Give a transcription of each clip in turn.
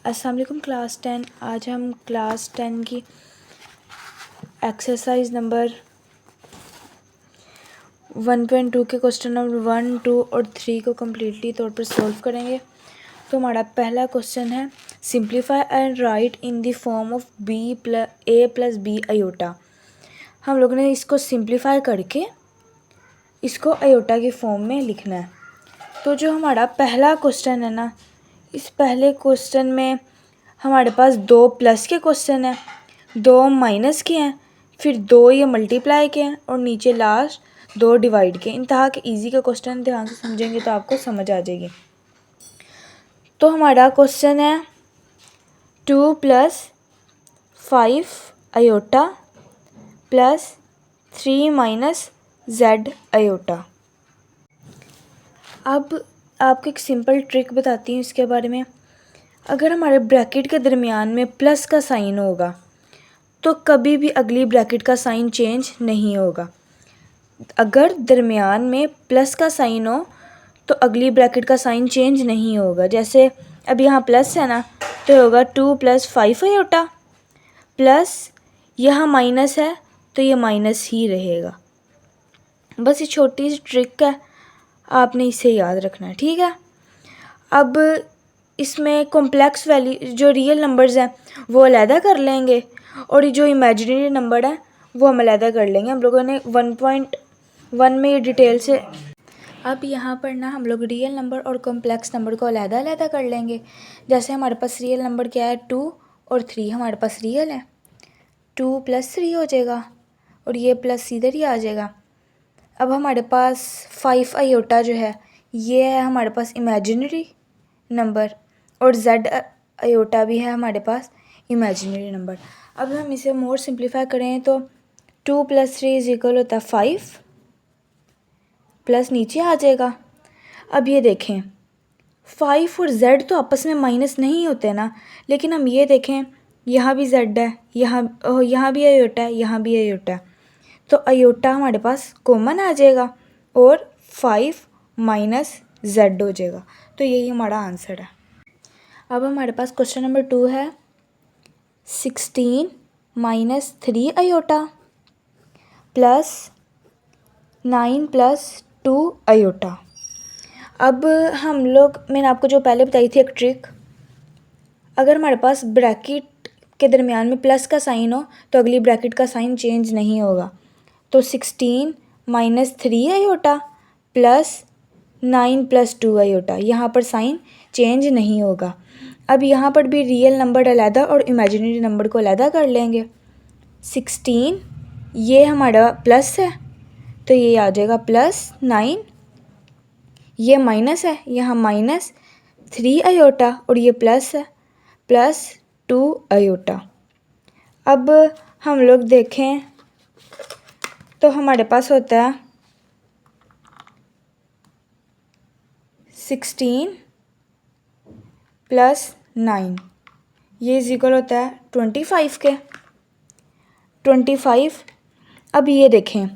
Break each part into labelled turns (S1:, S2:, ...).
S1: अस्सलाम वालेकुम क्लास 10। आज हम क्लास 10 की एक्सरसाइज नंबर 1.2 के क्वेश्चन नंबर 1, 2 और 3 को कम्प्लीटली तौर पर सॉल्व करेंगे। तो हमारा पहला क्वेश्चन है simplify and write in the form of a plus b iota. हम लोगों ने इसको सिंप्लीफाई करके इसको आयोटा की फॉर्म में लिखना है। तो जो हमारा पहला क्वेश्चन है ना, इस पहले क्वेश्चन में हमारे पास 2 प्लस के क्वेश्चन हैं, 2 माइनस के हैं, फिर 2 ये मल्टीप्लाई के हैं और नीचे लास्ट 2 डिवाइड के। इंतहा के इजी का क्वेश्चन, ध्यान से समझेंगे तो आपको समझ आ जाएगी। तो हमारा क्वेश्चन है 2 + 5 आयोटा प्लस 3 - z आयोटा। अब आपको एक सिंपल ट्रिक बताती हूँ इसके बारे में। अगर हमारे ब्रैकेट के दरमियान में प्लस का साइन होगा तो कभी भी अगली ब्रैकेट का साइन चेंज नहीं होगा। अगर दरमियान में प्लस का साइन हो तो अगली ब्रैकेट का साइन चेंज नहीं होगा। जैसे अब यहाँ प्लस है ना, तो होगा 2 + 5 आयोटा, प्लस यहाँ माइनस है तो ये माइनस ही रहेगा। बस ये छोटी सी ट्रिक है, आपने इसे याद रखना है, ठीक है। अब इसमें कॉम्प्लेक्स वैल्यू जो रियल नंबर्स हैं वो अलहदा कर लेंगे और जो इमेजिनरी नंबर है वो हम अलहदा कर लेंगे। हम लोगों ने 1.1 में ये डिटेल से। अब यहाँ पर ना हम लोग रियल नंबर और कॉम्प्लेक्स नंबर को अलहदा अलहदा कर लेंगे। जैसे हमारे पास रियल नंबर क्या है, 2 और 3 हमारे पास रियल है। 2 + 3 हो जाएगा और ये प्लस इधर ही आ जाएगा। अब हमारे पास 5 आयोटा जो है ये है हमारे पास इमेजिनरी नंबर और z आयोटा भी है हमारे पास इमेजिनरी नंबर। अब हम इसे मोर सिंप्लीफाई करें तो 2 + 3 = होता है 5, प्लस नीचे आ जाएगा। अब ये देखें 5 और z तो आपस में माइनस नहीं होते ना, लेकिन हम ये देखें यहाँ भी z है, यहाँ भी आयोटा है, यहाँ भी आयोटा है, तो आयोटा हमारे पास कॉमन आ जाएगा और 5 - z हो जाएगा। तो यही हमारा आंसर है। अब हमारे पास क्वेश्चन नंबर 2 है 16 - 3 आयोटा प्लस 9 + 2 आयोटा। अब हम लोग, मैंने आपको जो पहले बताई थी एक ट्रिक, अगर हमारे पास ब्रैकेट के दरमियान में प्लस का साइन हो तो अगली ब्रैकेट का साइन चेंज नहीं होगा। तो 16 - 3 आयोटा प्लस 9 + 2 आयोटा, यहाँ पर साइन चेंज नहीं होगा। अब यहाँ पर भी रियल नंबर अलहदा और इमेजिनरी नंबर को अलहदा कर लेंगे। 16 ये हमारा प्लस है तो ये आ जाएगा +9, ये माइनस है, यहाँ -3 आयोटा और ये प्लस है +2 आयोटा। अब हम लोग देखें तो हमारे पास होता है 16 + 9, ये इक्वल होता है 25 के। 25। अब ये देखें,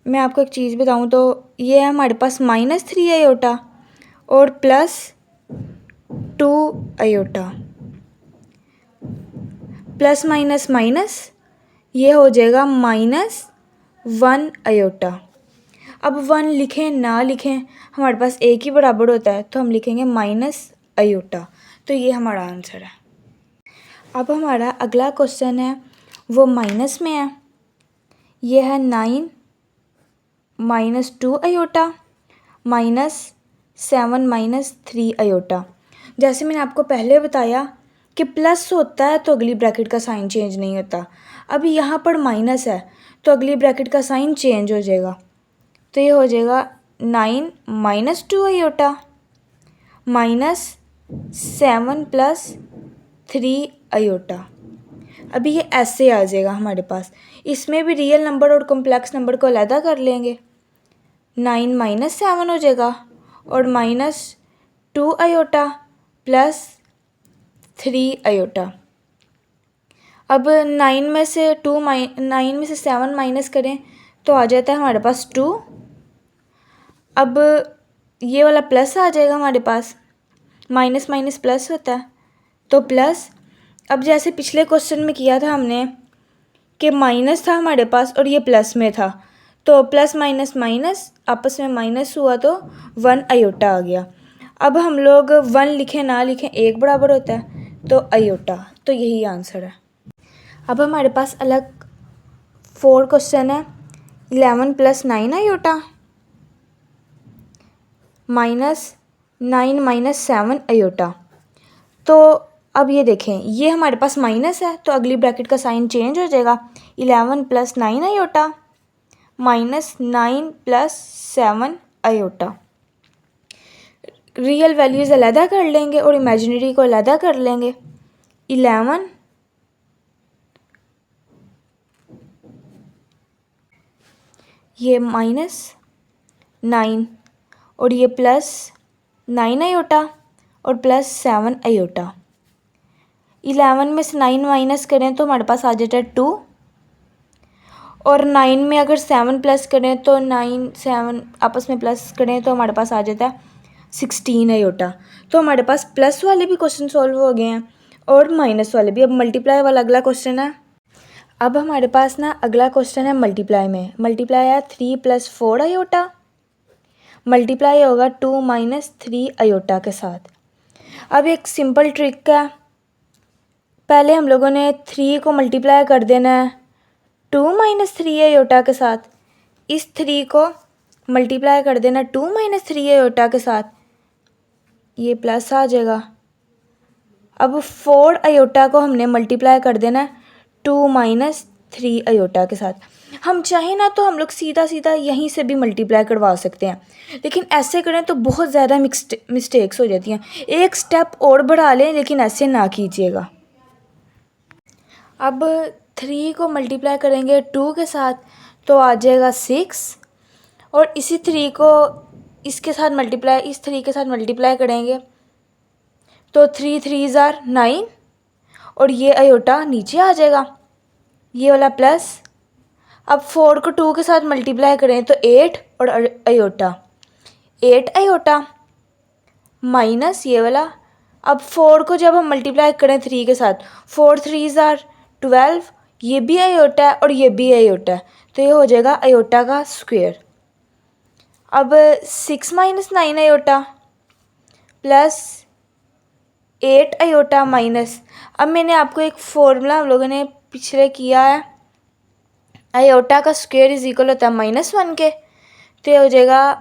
S1: मैं आपको एक चीज़ बताऊं तो ये है हमारे पास -3 आयोटा और +2 आयोटा, प्लस माइनस माइनस ये हो जाएगा -1 आयोटा। अब 1 लिखें ना लिखें हमारे पास एक ही बराबर होता है, तो हम लिखेंगे माइनस आयोटा। तो ये हमारा आंसर है। अब हमारा अगला क्वेश्चन है वो माइनस में है, ये है 9 - 2 आयोटा -7 - 3 आयोटा। जैसे मैंने आपको पहले बताया कि प्लस होता है तो अगली ब्रैकेट का साइन चेंज नहीं होता। अभी यहाँ पर माइनस है तो अगली ब्रैकेट का साइन चेंज हो जाएगा। तो ये हो जाएगा 9 - 2 आयोटा -7 + 3 आयोटा। अभी ये ऐसे आ जाएगा हमारे पास। इसमें भी रियल नंबर और कॉम्प्लेक्स नंबर को अलहदा कर लेंगे। 9 - 7 हो जाएगा और -2 आयोटा प्लस 3 आयोटा। अब 9 में से 7 माइनस करें तो आ जाता है हमारे पास 2। अब ये वाला प्लस आ जाएगा हमारे पास, माइनस माइनस प्लस होता है तो प्लस, अब जैसे पिछले क्वेश्चन में किया था हमने कि माइनस था हमारे पास और ये प्लस में था, तो प्लस माइनस माइनस आपस में माइनस हुआ तो 1 आयोटा आ गया। अब हम लोग 1 लिखें ना लिखें एक बराबर होता है, तो आयोटा, तो यही आंसर है। अब हमारे पास अलग 4 क्वेश्चन है। 11 + 9 आयोटा माइनस 9 - 7 आयोटा। तो अब ये देखें, ये हमारे पास माइनस है तो अगली ब्रैकेट का साइन चेंज हो जाएगा। 11 + 9 iota minus 9 + 7 iota. Real values अलहदा कर लेंगे और इमेजिनरी को अलहदा कर लेंगे। 11 ये माइनस 9 और ये प्लस 9 आयोटा और प्लस 7 आयोटा। 11 में से 9 माइनस करें तो हमारे पास आ जाता है 2, और 9 में अगर 7 प्लस करें तो 9 7 आपस में प्लस करें तो हमारे पास आ जाता है 16 आयोटा। तो हमारे पास प्लस वाले भी क्वेश्चन सॉल्व हो गए हैं और माइनस वाले भी। अब मल्टीप्लाई वाला अगला क्वेश्चन है। अब हमारे पास ना अगला क्वेश्चन है मल्टीप्लाई में। मल्टीप्लाई है 3 + 4 आयोटा, मल्टीप्लाई होगा 2 - 3 आयोटा के साथ। अब एक सिंपल ट्रिक है, पहले हम लोगों ने 3 को मल्टीप्लाई कर देना है 2 - 3 आयोटा के साथ। इस 3 को मल्टीप्लाई कर देना 2 - 3 आयोटा के साथ, ये प्लस आ जाएगा। अब 4 आयोटा को हमने मल्टीप्लाई कर देना 2 - 3 आयोटा के साथ। हम चाहें ना तो हम लोग सीधा सीधा यहीं से भी मल्टीप्लाई करवा सकते हैं, लेकिन ऐसे करें तो बहुत ज़्यादा मिस्टेक्स हो जाती हैं। एक स्टेप और बढ़ा लें, लेकिन ऐसे ना कीजिएगा। अब 3 को मल्टीप्लाई करेंगे 2 के साथ तो आ जाएगा 6, और इसी 3 को इसके साथ मल्टीप्लाई, इस 3 के साथ मल्टीप्लाई करेंगे तो 3 3 ज़ार 9, और ये आयोटा नीचे आ जाएगा, ये वाला प्लस। अब 4 को 2 के साथ मल्टीप्लाई करें तो 8 और आयोटा 8 आयोटा माइनस ये वाला। अब 4 को जब हम मल्टीप्लाई करें 3 के साथ, 4 3 ज़ार 12, ये भी आयोटा है और ये भी आयोटा है, तो ये हो जाएगा आयोटा का स्क्वायर। अब 6 - 9 आयोटा प्लस 8 आयोटा माइनस, अब मैंने आपको एक फॉर्मूला हम लोगों ने पिछले किया है, आयोटा का स्क्वायर इज इक्वल होता है -1 के, तो ये हो जाएगा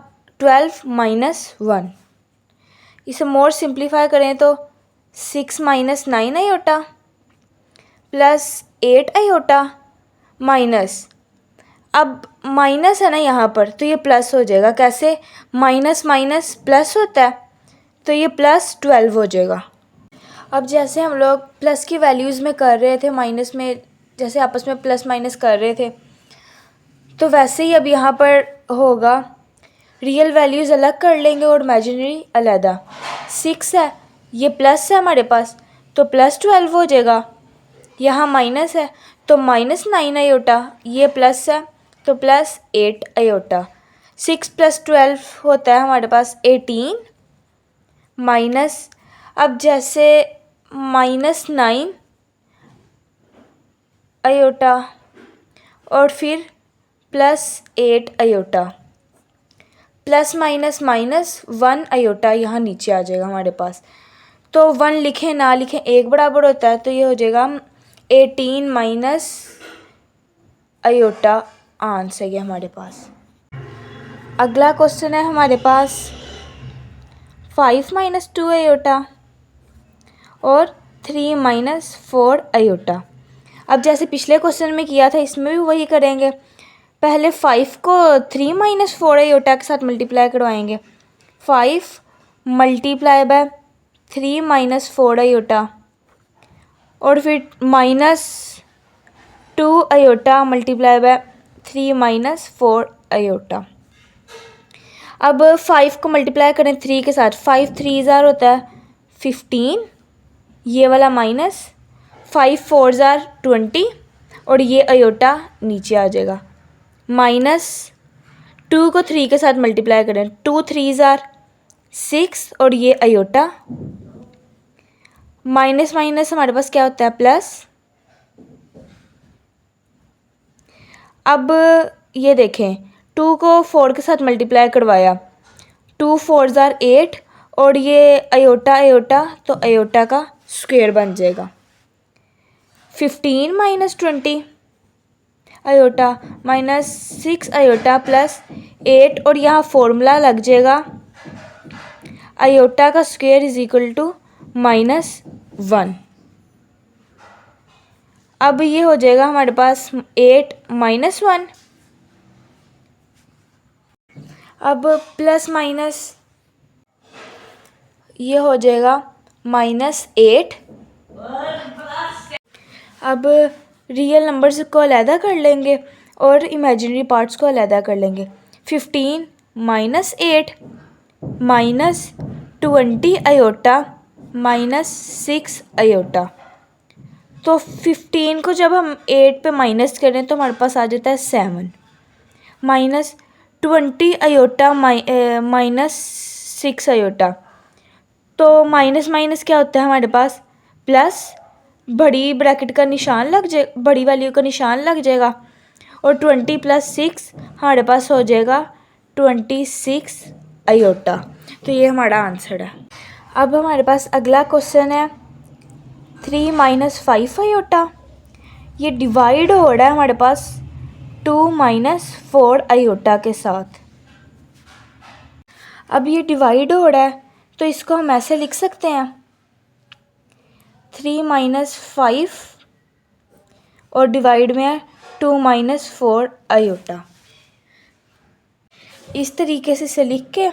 S1: 12 - 1। इसे मोर सिंप्लीफाई करें तो 6 - 9 आयोटा प्लस 8 आयोटा माइनस, अब माइनस है ना यहाँ पर, तो ये प्लस हो जाएगा। कैसे? माइनस माइनस प्लस होता है, तो ये प्लस 12 हो जाएगा। अब जैसे हम लोग प्लस की वैल्यूज़ में कर रहे थे, माइनस में जैसे आपस में प्लस माइनस कर रहे थे, तो वैसे ही अब यहाँ पर होगा। रियल वैल्यूज़ अलग कर लेंगे और इमेजिनरी अलहदा। 6 है, ये प्लस है हमारे पास, तो प्लस 12 हो जाएगा। यहाँ माइनस है तो -9 आयोटा, ये प्लस है तो प्लस 8 आयोटा। 6 + 12 होता है हमारे पास 18 माइनस, अब जैसे -9 आयोटा और फिर plus 8 iota, plus minus minus 1 iota यहाँ नीचे आ जाएगा हमारे पास। तो 1 लिखें ना लिखें एक बराबर होता है, तो ये हो जाएगा 18 माइनस आयोटा आंसर है हमारे पास। अगला क्वेश्चन है हमारे पास 5 - 2 आयोटा और 3 - 4 आयोटा। अब जैसे पिछले क्वेश्चन में किया था, इसमें भी वही करेंगे। पहले 5 को 3 - 4 आयोटा के साथ मल्टीप्लाई करवाएंगे। 5 × 3 - 4 आयोटा और फिर -2 आयोटा × 3 - 4 आयोटा। अब 5 को मल्टीप्लाई करें 3 के साथ, 5 3 ज़ार होता है 15, ये वाला माइनस, 5 4 ज़ार 20, और ये आयोटा नीचे आ जाएगा। -2 को 3 के साथ मल्टीप्लाई करें, 2 3 ज़ार 6, और ये आयोटा माइनस माइनस हमारे पास क्या होता है, प्लस। अब ये देखें, 2 को 4 के साथ मल्टीप्लाई करवाया, 2 4 ज़ार 8 और ये अयोटा अयोटा तो अयोटा का स्क्वायर बन जाएगा। 15 minus 20 iota minus 6 iota plus 8 और यहाँ फॉर्मूला लग जाएगा अयोटा का स्क्वायर इज इक्वल टू -1। अब ये हो जाएगा हमारे पास 8 माइनस 1। अब प्लस माइनस ये हो जाएगा -8। अब रियल नंबर्स को अलहदा कर लेंगे और इमेजिनरी पार्ट्स को अलहदा कर लेंगे। 15 minus 8 minus 20 iota minus 6 iota. तो 15 को जब हम 8 पे माइनस करें तो हमारे पास आ जाता है 7 माइनस 20 अयोटा माइनस 6 अयोटा। तो माइनस माइनस क्या होता है हमारे पास, प्लस। बड़ी ब्रैकेट का निशान लग जाए, बड़ी वैल्यू का निशान लग जाएगा और 20 प्लस 6 हमारे पास हो जाएगा 26 अयोटा। तो ये हमारा आंसर है। अब हमारे पास अगला क्वेश्चन है 3 माइनस 5 अयोटा। ये डिवाइड हो रहा है हमारे पास 2 माइनस 4 अयोटा के साथ। अब ये डिवाइड हो रहा है तो इसको हम ऐसे लिख सकते हैं 3 माइनस 5 और डिवाइड में है 2 माइनस 4 अयोटा। इस तरीके से इसे लिख के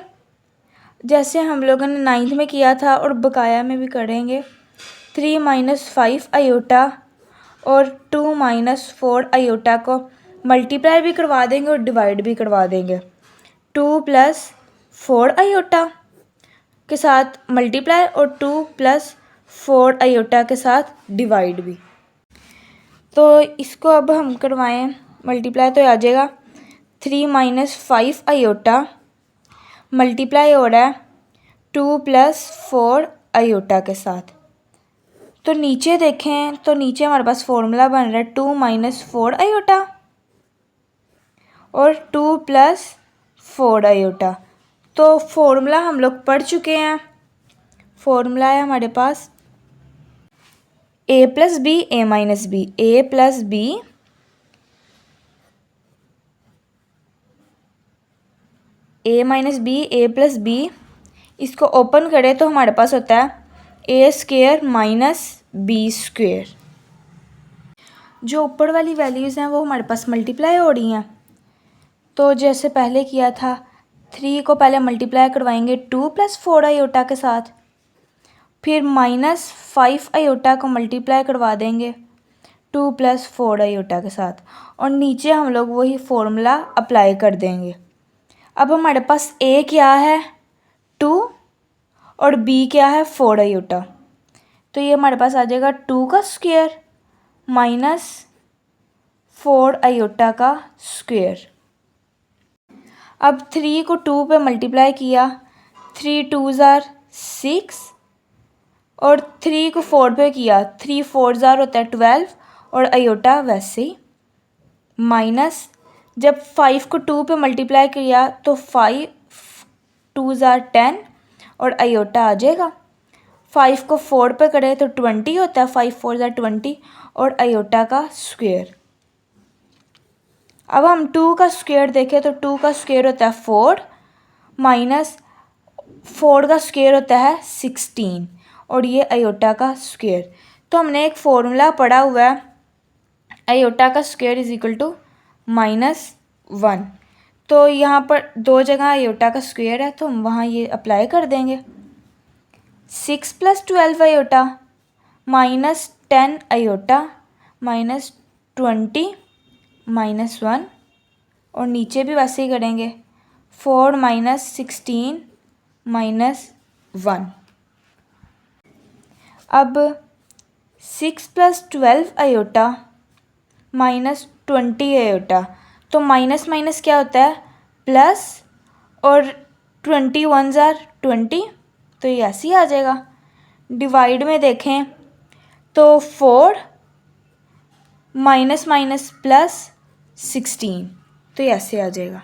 S1: जैसे हम लोगों ने 9th में किया था और बकाया में भी करेंगे, 3 माइनस 5 अयोटा और 2 माइनस 4 अयोटा को मल्टीप्लाई भी करवा देंगे और डिवाइड भी करवा देंगे। 2 प्लस 4 अयोटा के साथ मल्टीप्लाई और 2 प्लस 4 अयोटा के साथ डिवाइड भी। तो इसको अब हम करवाएं मल्टीप्लाई तो आ जाएगा 3 माइनस 5 अयोटा मल्टीप्लाई हो रहा है 2 प्लस 4 अयोटा के साथ। तो नीचे देखें तो नीचे हमारे पास फॉर्मूला बन रहा है 2 माइनस 4 अयोटा और 2 प्लस 4 अयोटा। तो फॉर्मूला हम लोग पढ़ चुके हैं। फॉर्मूला है हमारे पास a plus b a minus b, a plus b a minus b a plus b. इसको ओपन करें तो हमारे पास होता है a square minus b square. जो ऊपर वाली वैल्यूज़ हैं वो हमारे पास मल्टीप्लाई हो रही हैं। तो जैसे पहले किया था 3 को पहले मल्टीप्लाई करवाएंगे 2 प्लस 4 अयोटा के साथ, फिर माइनस 5 अयोटा को मल्टीप्लाई करवा देंगे 2 प्लस 4 अयोटा के साथ और नीचे हम लोग वही फॉर्मूला अप्लाई कर देंगे। अब हमारे पास a क्या है 2 और b क्या है 4 अयोटा। तो ये हमारे पास आ जाएगा 2 का स्क्वायर माइनस 4 अयोटा का स्क्वायर। अब 3 को 2 पे मल्टीप्लाई किया, 3 2 ज़ार 6 और 3 को 4 पे किया, 3 4 ज़ार होता है 12 और अयोटा वैसे ही माइनस। जब 5 को 2 पे मल्टीप्लाई किया तो 5 2 ज़ार 10 और अयोटा आ जाएगा। 5 को 4 पे करें तो 20 होता है, 5 4 ज़ार 20 और अयोटा का स्क्वायर। अब हम 2 का स्क्वायर देखें तो 2 का स्क्वायर होता है 4 माइनस 4 का स्क्वायर होता है 16 और ये अयोटा का स्क्वायर। तो हमने एक फॉर्मूला पढ़ा हुआ है अयोटा का स्क्वायर इज इक्वल टू -1। तो यहाँ पर दो जगह अयोटा का स्क्वायर है तो हम वहाँ ये अप्लाई कर देंगे। 6 plus 12 iota minus 10 iota minus 20 -1 और नीचे भी वैसे ही करेंगे 4 माइनस 16 -1। अब 6 प्लस 12 अयोटा माइनस 20 अयोटा। तो माइनस माइनस क्या होता है प्लस और 21 ज़ार 20 तो ये ऐसे ही आ जाएगा डिवाइड में देखें तो 4 माइनस माइनस प्लस 16, तो ये ऐसे आ जाएगा।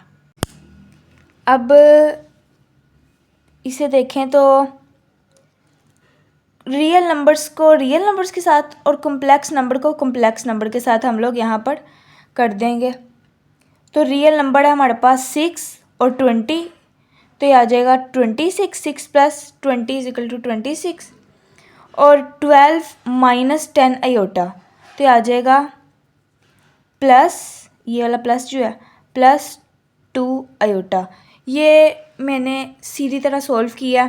S1: अब इसे देखें तो रियल नंबर्स को रियल नंबर्स के साथ और कॉम्प्लेक्स नंबर को कॉम्प्लेक्स नंबर के साथ हम लोग यहाँ पर कर देंगे। तो रियल नंबर है हमारे पास 6 और 20, तो ये आ जाएगा 26। 6 प्लस 20 इज इक्वल टू 26। और 12 माइनस 10 आयोटा, तो ये आ जाएगा प्लस, ये वाला प्लस जो है प्लस 2 आयोटा। ये मैंने सीधी तरह सॉल्व किया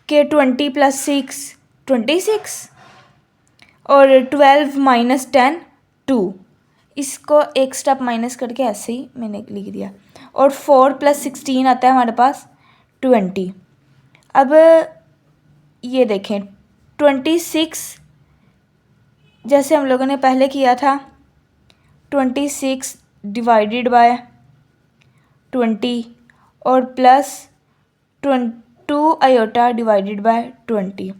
S1: कि 20 प्लस 6 26 और 12 माइनस 10 2, इसको एक स्टेप माइनस करके ऐसे ही मैंने लिख दिया। और 4 प्लस 16 आता है हमारे पास 20। अब ये देखें 26 जैसे हम लोगों ने पहले किया था, 26 डिवाइडेड बाय 20 और प्लस 2 आयोटा डिवाइडेड बाय 20।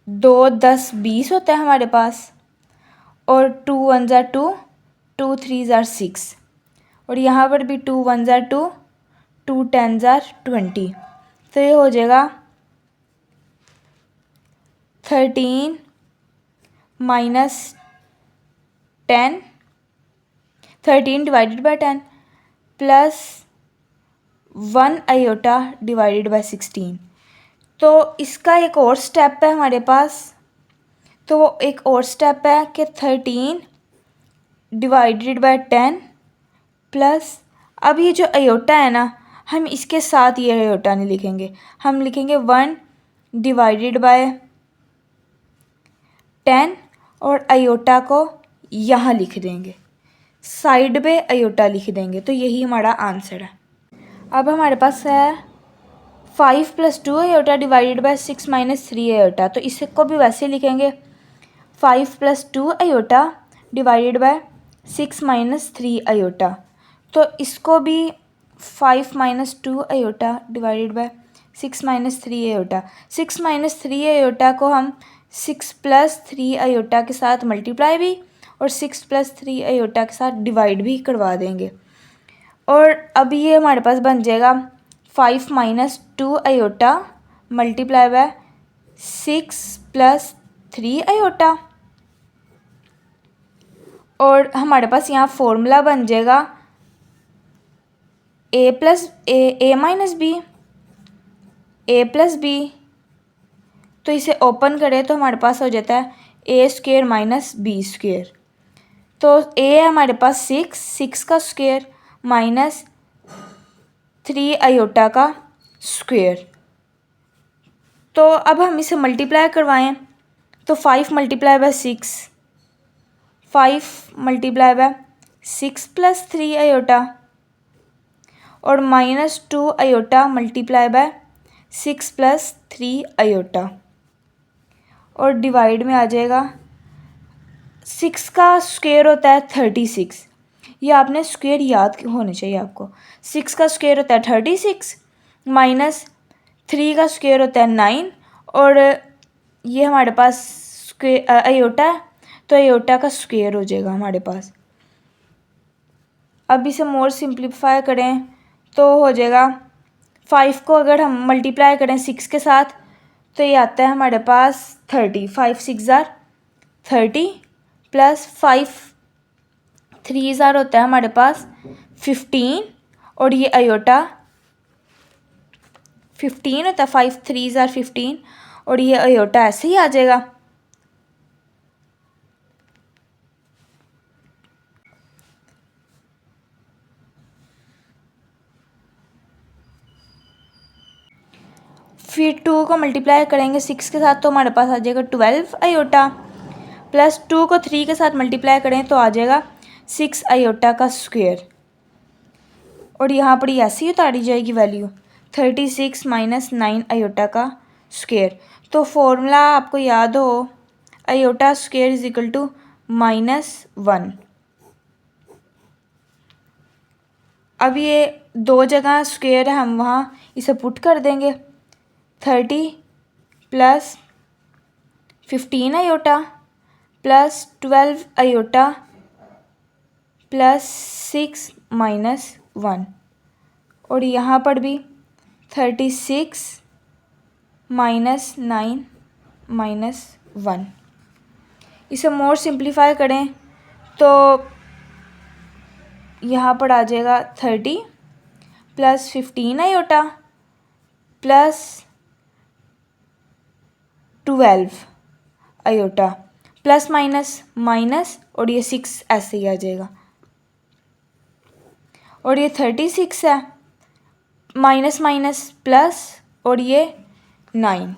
S1: 2 10 20 होता है हमारे पास, और 2 1 ज़ा 2, 2 3 ज़ा 6, और यहाँ पर भी 2 1 ज़ा 2, 2 10 ज़ा 20, तो ये हो जाएगा 13 minus 10, 13 divided by 10 plus 1 iota divided by 16। तो इसका एक और स्टेप है हमारे पास, तो वो एक और स्टेप है कि 13 डिवाइडेड बाय 10 प्लस, अब ये जो आयोटा है ना, हम इसके साथ ये आयोटा नहीं लिखेंगे, हम लिखेंगे 1 डिवाइडेड बाय 10 और आयोटा को यहाँ लिख देंगे, साइड पे आयोटा लिख देंगे, तो यही हमारा आंसर है। अब हमारे पास है 5 plus 2 iota divided by 6 minus 3 iota, तो इसको भी वैसे लिखेंगे 5 plus 2 iota divided by 6 minus 3 iota, तो इसको भी 5 minus 2 iota divided by 6 minus 3 iota. 6 minus 3 iota को हम 6 प्लस 3 आयोटा के साथ मल्टीप्लाई भी और 6 प्लस 3 आयोटा के साथ डिवाइड भी करवा देंगे, और अभी ये हमारे पास बन जाएगा 5 minus 2 iota multiply by 6 plus 3 iota, और हमारे पास यहाँ फॉर्मूला बन जाएगा ए plus A minus b, a plus B, तो इसे ओपन करें तो हमारे पास हो जाता है a square minus b square. तो ए है हमारे पास 6 का स्क्वेयर माइनस 3 आयोटा का स्क्वेयर। तो अब हम इसे मल्टीप्लाई करवाएं तो 5 multiply by 6, 5 multiply by 6 plus 3 iota, और minus 2 iota multiply by 6 plus 3 iota, और डिवाइड में आ जाएगा। 6 का स्क्वेयर होता है 36, ये आपने स्क्वेयर याद होने चाहिए आपको। 6 का स्क्वेयर होता है 36 माइनस 3 का स्क्वेयर होता है 9, और ये हमारे पास स्क्वेयर आयोटा है, तो आयोटा का स्क्वेयर हो जाएगा हमारे पास। अब इसे मोर सिंप्लीफाई करें तो हो जाएगा 5 को अगर हम मल्टीप्लाई करें 6 के साथ तो ये आता है हमारे पास 30, 5 6 ज़ार 30 प्लस 5 3 ज़ार होता है हमारे पास 15, और ये आयोटा 15 होता है, 5 3 ज़ार 15, और ये आयोटा ऐसे ही आ जाएगा। फिर 2 को मल्टीप्लाई करेंगे 6 के साथ तो हमारे पास आ जाएगा 12 आयोटा, प्लस 2 को 3 के साथ मल्टीप्लाई करें तो आ जाएगा 6 आयोटा का स्क्वेयर, और यहाँ पर ऐसे ही उतारी जाएगी वैल्यू 36 माइनस 9 आयोटा का स्क्वेयर। तो फॉर्मूला आपको याद हो, iota square is equal to -1। अब ये दो जगह स्क्वेयर है, हम वहाँ इसे पुट कर देंगे, 30 plus 15 iota plus 12 iota plus 6 minus 1, और यहाँ पर भी 36 माइनस 9 माइनस 1। इसे मोर सिंप्लीफाई करें तो यहाँ पर आ जाएगा 30 plus 15 iota plus 12 iota plus minus minus, और ये 6 ऐसे ही आ जाएगा, और ये 36 है, माइनस माइनस प्लस, और ये 9।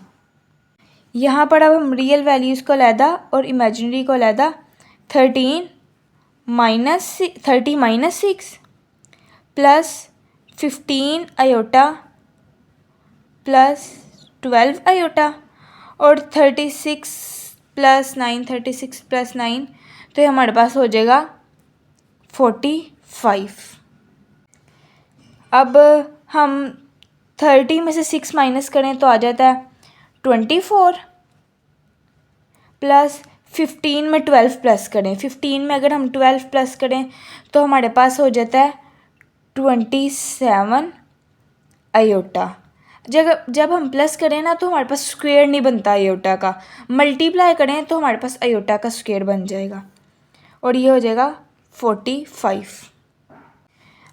S1: यहाँ पर अब हम रियल वैल्यूज़ को अलहदा और इमेजिनरी को अलहदा 30 minus 6 plus 15 iota plus 12 iota, और 36 प्लस 9, तो ये हमारे पास हो जाएगा 45। अब हम 30 में से 6 माइनस करें तो आ जाता है 24, प्लस 15 में 12 प्लस करें, 15 में अगर हम 12 प्लस करें तो हमारे पास हो जाता है 27 आयोटा। जब हम प्लस करें ना तो हमारे पास स्क्वायर नहीं बनता आयोटा का, मल्टीप्लाई करें तो हमारे पास आयोटा का स्क्वायर बन जाएगा, और ये हो जाएगा 45।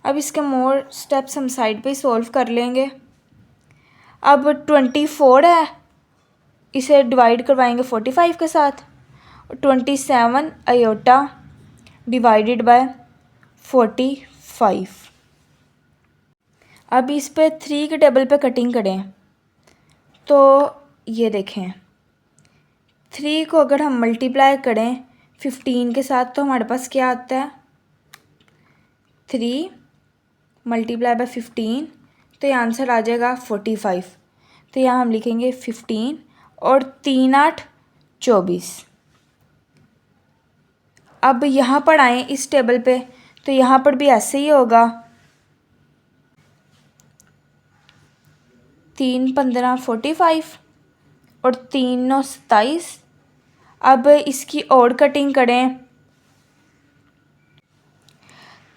S1: अब इसके मोर स्टेप्स हम साइड पे सॉल्व कर लेंगे। अब 24 है, इसे डिवाइड करवाएंगे 45 के साथ, 27 आयोटा डिवाइडेड बाय 45। अब इस पे 3 के टेबल पे कटिंग करें तो ये देखें 3 को अगर हम मल्टीप्लाई करें 15 के साथ तो हमारे पास क्या आता है 3 मल्टीप्लाई बाय 15, तो ये आंसर आ जाएगा 45। तो यहाँ हम लिखेंगे 15 और 3 8 24। अब यहाँ पर आए इस टेबल पे तो यहाँ पर भी ऐसे ही होगा 3 15 45 और 3 9 27। अब इसकी और कटिंग करें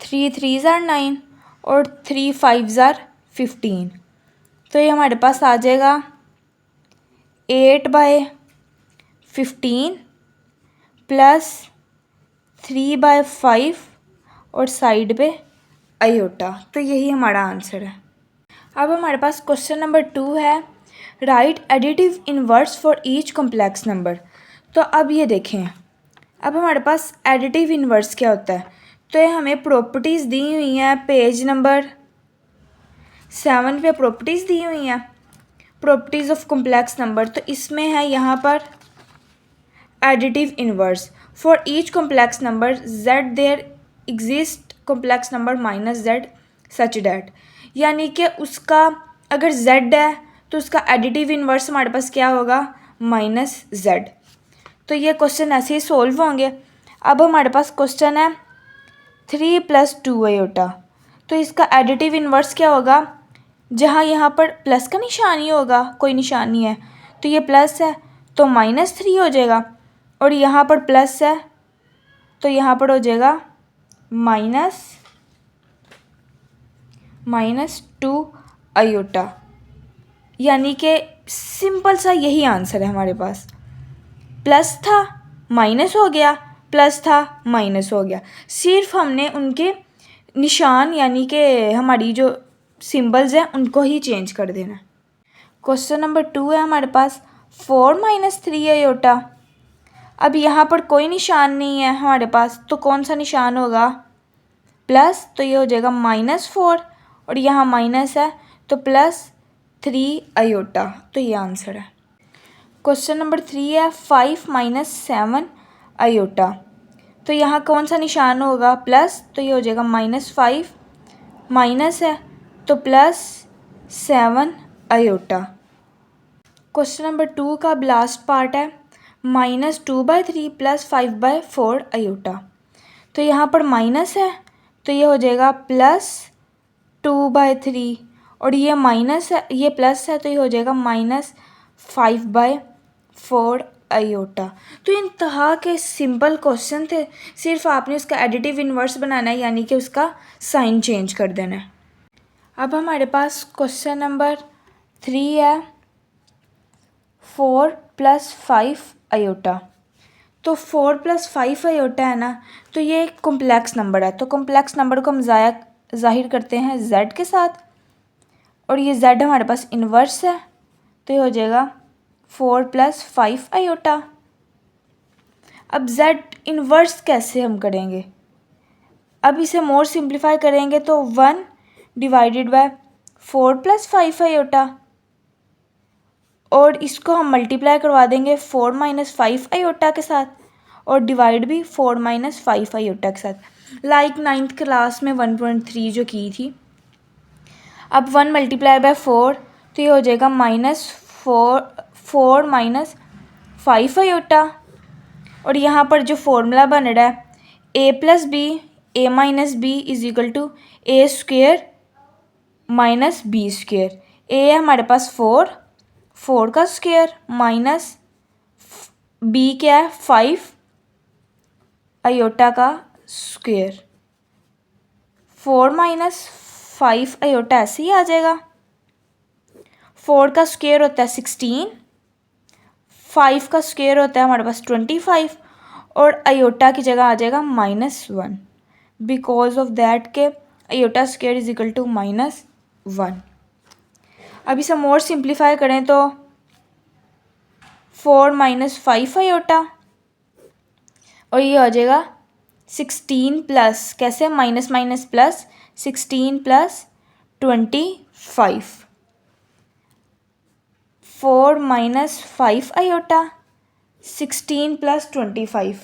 S1: 3 3 ज़ार 9 और 3 5 ज़ार 15, तो ये हमारे पास आ जाएगा 8 बाय 15 प्लस 3 बाय 5 और साइड पे आयोटा, तो यही हमारा आंसर है। अब हमारे पास क्वेश्चन नंबर 2 है, right additive inverse for each complex number. तो अब ये देखें, अब हमारे पास एडिटिव इनवर्स क्या होता है, तो ये हमें प्रॉपर्टीज़ दी हुई हैं, पेज नंबर 7 पे प्रॉपर्टीज़ दी हुई हैं, प्रॉपर्टीज़ ऑफ कॉम्प्लेक्स नंबर। तो इसमें है यहाँ पर additive inverse for each complex number z there exist complex number minus z such that, यानी कि उसका अगर z है तो उसका एडिटिव इनवर्स हमारे पास क्या होगा माइनस जेड। तो ये क्वेश्चन ऐसे ही सोल्व होंगे। अब हमारे पास क्वेश्चन है 3 + 2 आयोटा, तो इसका एडिटिव इनवर्स क्या होगा, जहाँ यहाँ पर प्लस का निशान ही होगा, कोई निशान नहीं है तो ये प्लस है तो -3 हो जाएगा, और यहाँ पर प्लस है तो यहाँ पर हो जाएगा -2 आयोटा, यानी कि सिंपल सा यही आंसर है हमारे पास। प्लस था माइनस हो गया, प्लस था माइनस हो गया, सिर्फ हमने उनके निशान यानी कि हमारी जो सिंबल्स हैं उनको ही चेंज कर देना। क्वेश्चन नंबर 2 है हमारे पास 4 - 3 आयोटा। अब यहाँ पर कोई निशान नहीं है हमारे पास, तो कौन सा निशान होगा प्लस, तो ये हो जाएगा -4, और यहाँ माइनस है तो +3 आयोटा, तो ये आंसर है। क्वेश्चन नंबर 3 है 5 - 7 आयोटा, तो यहाँ कौन सा निशान होगा प्लस, तो ये हो जाएगा -5, माइनस है तो +7 आयोटा। क्वेश्चन नंबर 2 का लास्ट पार्ट है -2/3 + 5/4 आयोटा, तो यहाँ पर माइनस है तो ये हो जाएगा +2/3, और ये माइनस है, ये प्लस है, तो ये हो जाएगा -5/4 आयोटा। तो इंतहा के सिंपल क्वेश्चन थे, सिर्फ आपने उसका एडिटिव इन्वर्स बनाना है, यानी कि उसका साइन चेंज कर देना है। अब हमारे पास क्वेश्चन नंबर 3 है 4 + 5 आयोटा। तो 4 + 5 आयोटा है ना, तो ये एक कॉम्प्लेक्स नंबर है, तो कॉम्प्लेक्स नंबर को हम ज़ाहिर करते हैं z के साथ, और ये z हमारे पास इन्वर्स है, तो ये हो जाएगा 4 + 5 आयोटा। अब z इन्वर्स कैसे हम करेंगे, अब इसे मोर सिंप्लीफाई करेंगे तो 1 / 4 + 5 आयोटा, और इसको हम मल्टीप्लाई करवा देंगे 4 - 5 आयोटा के साथ, और डिवाइड भी 4 - 5 आयोटा के साथ, लाइक 9th क्लास में 1.3 जो की थी। अब 1 × 4, तो ये हो जाएगा -4 - 5 आयोटा, और यहाँ पर जो फॉर्मूला बन रहा है a + b a - b = a² - b²। a है हमारे पास 4 का स्क्वायर माइनस b क्या है 5 आयोटा का स्क्वायर। 4 - 5 आयोटा ऐसे ही आ जाएगा। 4 का स्क्वायर होता है 16, 5 का स्क्वायर होता है हमारे पास 25, और आयोटा की जगह आ जाएगा -1, बिकॉज ऑफ दैट के आयोटा स्क्वायर = -1। अब इसे मोर सिंप्लीफाई करें तो 4 - 5 आयोटा, और ये हो जाएगा 16 प्लस, कैसे माइनस माइनस प्लस, 16 + 25, 4 - 5 आयोटा 16 + 25,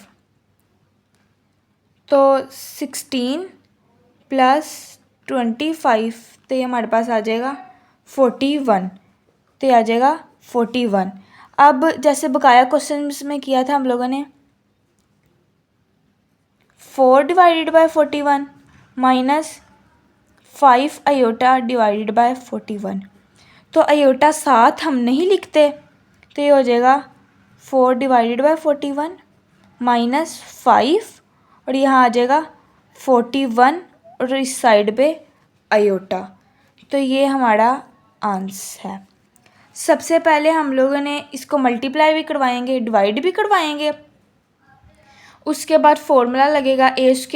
S1: तो 16 + 25, तो ये हमारे पास आ जाएगा 41, तो ये आ जाएगा 41। अब जैसे बकाया क्वेश्चन में किया था हम लोगों ने 4 / 41 -5 आयोटा / 41, तो आयोटा साथ हम नहीं लिखते, तो ये हो जाएगा 4 / 41 -5, और यहाँ आ जाएगा 41, और इस साइड पे आयोटा, तो ये हमारा आंसर है। सबसे पहले हम लोगों ने इसको मल्टीप्लाई भी करवाएंगे, डिवाइड भी करवाएंगे, उसके बाद फॉर्मूला लगेगा a² -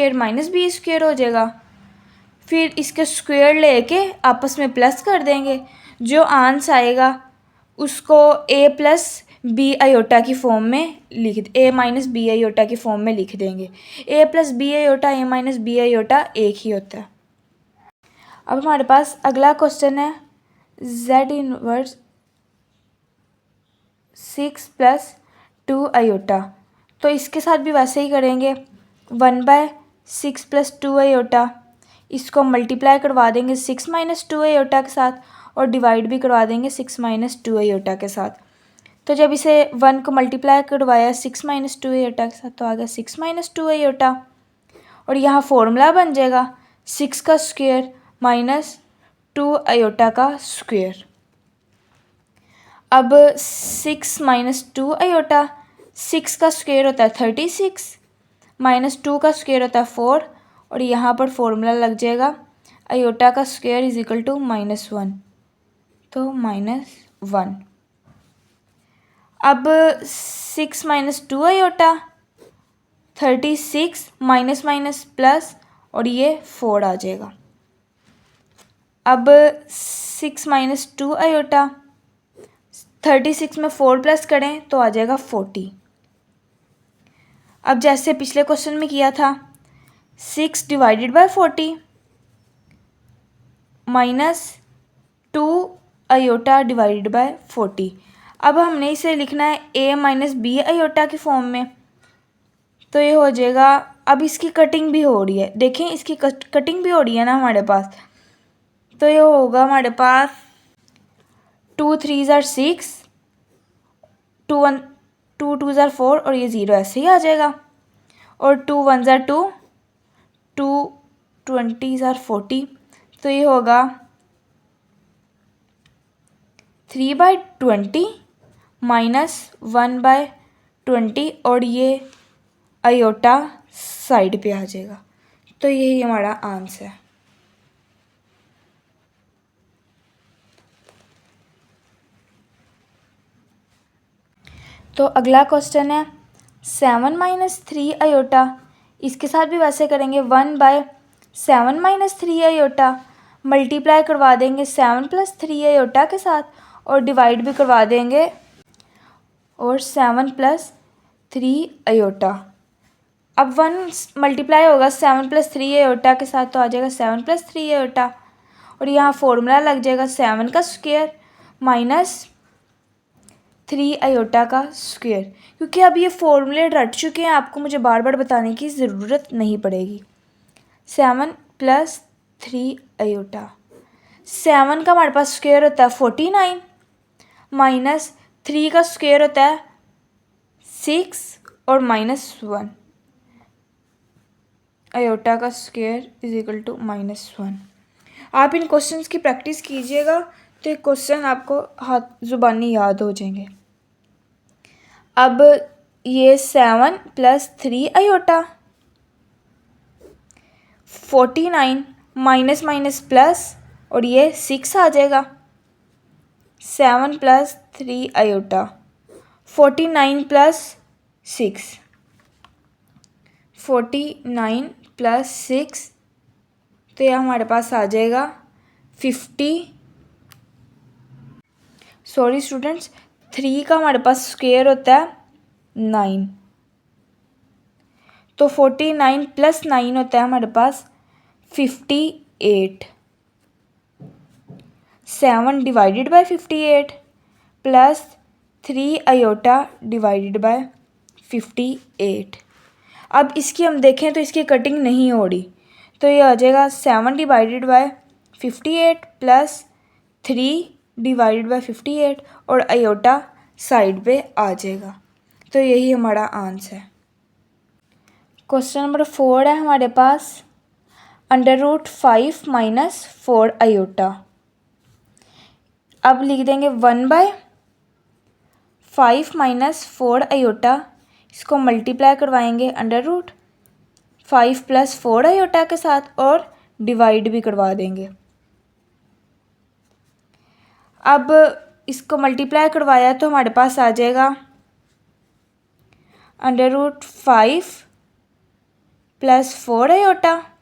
S1: b² हो जाएगा, फिर इसके स्क्वायर लेके आपस में प्लस कर देंगे, जो आंसर आएगा उसको a + b आयोटा की फॉर्म में a - b आयोटा की फॉर्म में लिख देंगे। a + b iota a - b iota एक ही होता है। अब हमारे पास अगला क्वेश्चन है z इन्वर्स 6 + 2 आयोटा, तो इसके साथ भी वैसे ही करेंगे 1/6 + 2 आयोटा, इसको मल्टीप्लाई करवा देंगे 6 - 2 आयोटा के साथ, और डिवाइड भी करवा देंगे 6 - 2 आयोटा के साथ। तो जब इसे 1 को मल्टीप्लाई करवाया 6 - 2 आयोटा के साथ, तो आ गया 6 - 2 आयोटा, और यहाँ फॉर्मूला बन जाएगा 6 का स्क्वायर -2 आयोटा का स्क्वायर। अब 6 - 2 आयोटा, 6 का स्क्वायर होता है 36, -2 का स्क्वायर होता है 4, और यहाँ पर फॉर्मूला लग जाएगा आयोटा का स्क्वायर = -1, तो -1। अब 6 - 2 आयोटा 36 माइनस माइनस प्लस, और ये 4 आ जाएगा। अब 6 - 2 आयोटा 36 में 4 प्लस करें तो आ जाएगा 40। अब जैसे पिछले क्वेश्चन में किया था 6 / 40 -2 आयोटा / 40। अब हमने इसे लिखना है a - b आयोटा की फॉर्म में, तो ये हो जाएगा। अब इसकी कटिंग भी हो रही है, देखें इसकी कटिंग भी हो रही है ना हमारे पास, तो ये होगा हमारे पास 2 × 3 = 6, 2 × 2 = 4, और ये 0 ऐसे ही आ जाएगा, और 2 × 1 = 2, 2 × 20 = 40, तो ये होगा 3/20 -1/20 और ये आयोटा साइड पे आ जाएगा। तो यही हमारा आंसर है। तो अगला क्वेश्चन है 7 - 3 आयोटा। इसके साथ भी वैसे करेंगे 1/7 - 3 आयोटा मल्टीप्लाई करवा देंगे 7 + 3 आयोटा के साथ और डिवाइड भी करवा देंगे और 7 + 3 आयोटा। अब 1 मल्टीप्लाई होगा 7 + 3 आयोटा के साथ तो आ जाएगा 7 + 3 आयोटा और यहाँ फॉर्मूला लग जाएगा 7 का स्क्वायर -3 आयोटा का स्क्वायर। क्योंकि अब ये फॉर्मूले रट चुके हैं, आपको मुझे बार बार बताने की ज़रूरत नहीं पड़ेगी। 7 + 3 आयोटा, 7 का हमारे पास स्क्वायर होता है 49 -3 का स्क्वायर होता है 6 और -1 आयोटा का स्क्वायर = -1। आप इन क्वेश्चंस की प्रैक्टिस कीजिएगा तो ये क्वेश्चन आपको हाथ ज़ुबानी याद हो जाएंगे। अब ये 7 + 3 आयोटा 49 माइनस प्लस और ये 6 आ जाएगा। 7 + 3 आयोटा 49 + 6 49 + 6 तो यह हमारे पास आ जाएगा 3 का हमारे पास स्क्वायर होता है 9 तो 49 + 9 होता है हमारे पास 58। 7 divided by 58 plus 3 iota divided by 58। अब इसकी हम देखें तो इसकी कटिंग नहीं हो रही तो ये आ जाएगा 7 divided by 58 plus 3 divided by 58 और आयोटा साइड पे आ जाएगा। तो यही हमारा आंसर है। क्वेश्चन नंबर 4 है हमारे पास √5 - 4 आयोटा। अब लिख देंगे 1/5 - 4 आयोटा, इसको मल्टीप्लाई करवाएंगे √5 + 4 आयोटा के साथ और डिवाइड भी करवा देंगे। अब इसको मल्टीप्लाई करवाया तो हमारे पास आ जाएगा √5 + 4 आयोटा और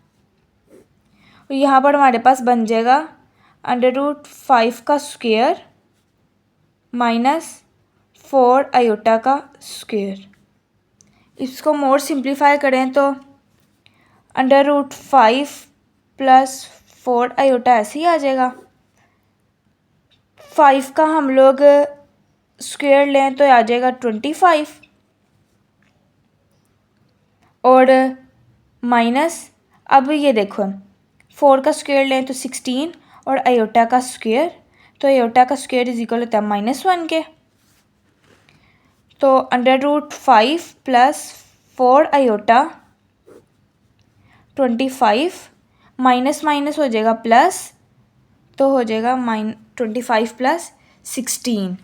S1: यहाँ पर हमारे पास बन जाएगा √5 का स्क्वायर -4 आयोटा का स्क्वायर। इसको मोर सिंप्लीफाई करें तो √5 + 4 आयोटा ऐसे ही आ जाएगा। 5 का हम लोग स्क्वायर लें तो आ जाएगा 25 और माइनस, अब ये देखो 4 का स्क्वायर लें तो 16 और आयोटा का स्क्वायर, तो आयोटा का स्क्वायर = होता है -1 के। तो √5 + 4 आयोटा 25 माइनस हो जाएगा प्लस, तो हो जाएगा 25 + 16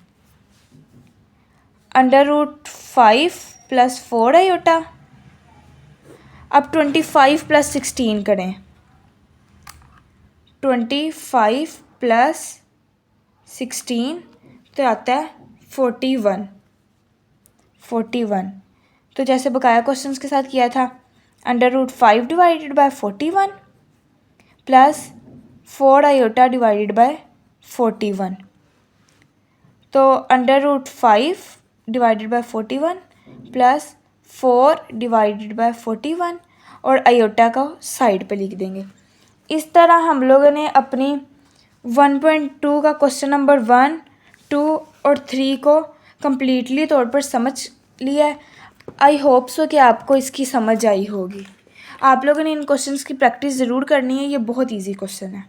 S1: √5 + 4 आयोटा। अब 25 + 16 करें, 25 + 16 तो आता है 41। तो जैसे बकाया क्वेश्चंस के साथ किया था √5 divided by 41 plus 4 iota divided by 41। तो √5 divided by 41 plus 4 divided by 41 और आयोटा को साइड पे लिख देंगे। इस तरह हम लोगों ने अपनी 1.2 का क्वेश्चन नंबर 1, 2 और 3 को कम्प्लीटली तौर पर समझ लिया है। आई होप सो कि आपको इसकी समझ आई होगी। आप लोगों ने इन क्वेश्चंस की प्रैक्टिस ज़रूर करनी है, ये बहुत इजी क्वेश्चन है।